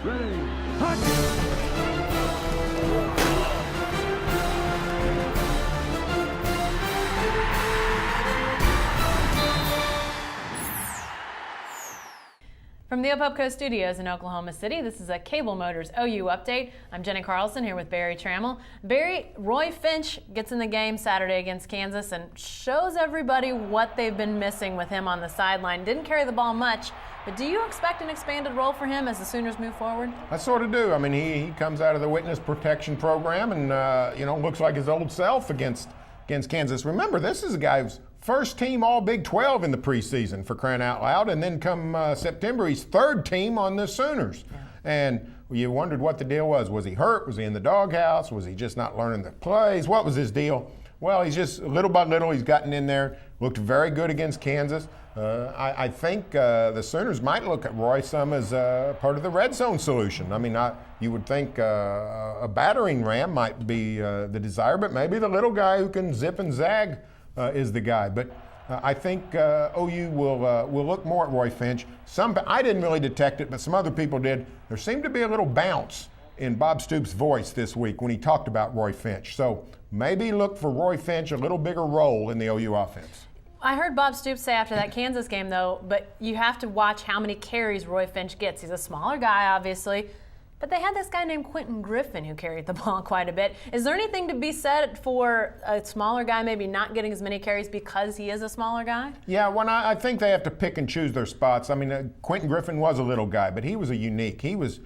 Ready, hunt! From the Opopco Studios in Oklahoma City, this is a Cable Motors OU update. I'm Jenni Carlson here with Barry Tramel. Barry, Roy Finch gets in the game Saturday against Kansas and shows everybody what they've been missing with him on the sideline. Didn't carry the ball much, but do you expect an expanded role for him as the Sooners move forward? I sort of do. I mean, he comes out of the witness protection program and, looks like his old self against Kansas. Remember, this is a guy who's first team all Big 12 in the preseason, for crying out loud, and then come September, he's third team on the Sooners. Yeah. And you wondered what the deal was. Was he hurt? Was he in the doghouse? Was he just not learning the plays? What was his deal? Well, he's just little by little, he's gotten in there, looked very good against Kansas. I think the Sooners might look at Roy some as part of the red zone solution. I mean, you would think a battering ram might be the desire, but maybe the little guy who can zip and zag is the guy. But I think OU will look more at Roy Finch. I didn't really detect it, but some other people did. There seemed to be a little bounce in Bob Stoops' voice this week when he talked about Roy Finch. So maybe look for Roy Finch a little bigger role in the OU offense. I heard Bob Stoops say after that Kansas game, though, but you have to watch how many carries Roy Finch gets. He's a smaller guy, obviously. But they had this guy named Quentin Griffin who carried the ball quite a bit. Is there anything to be said for a smaller guy maybe not getting as many carries because he is a smaller guy? Yeah, I think they have to pick and choose their spots. I mean, Quentin Griffin was a little guy, but he was a unique. He was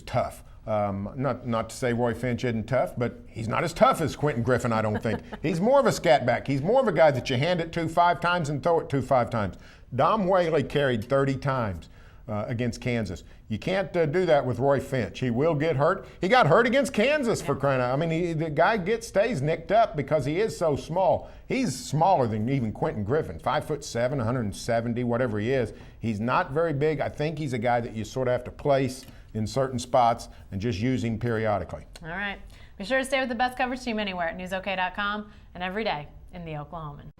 tough. Not to say Roy Finch isn't tough, but he's not as tough as Quentin Griffin, I don't think. He's more of a scat back. He's more of a guy that you hand it to 5 times and throw it to 5 times. Dom Whaley carried 30 times. Against Kansas. You can't do that with Roy Finch. He will get hurt. He got hurt against Kansas, for crying out. I mean, the guy stays nicked up because he is so small. He's smaller than even Quentin Griffin, 5'7", 170, whatever he is. He's not very big. I think he's a guy that you sort of have to place in certain spots and just use him periodically. All right. Be sure to stay with the best coverage team anywhere at newsok.com and every day in the Oklahoman.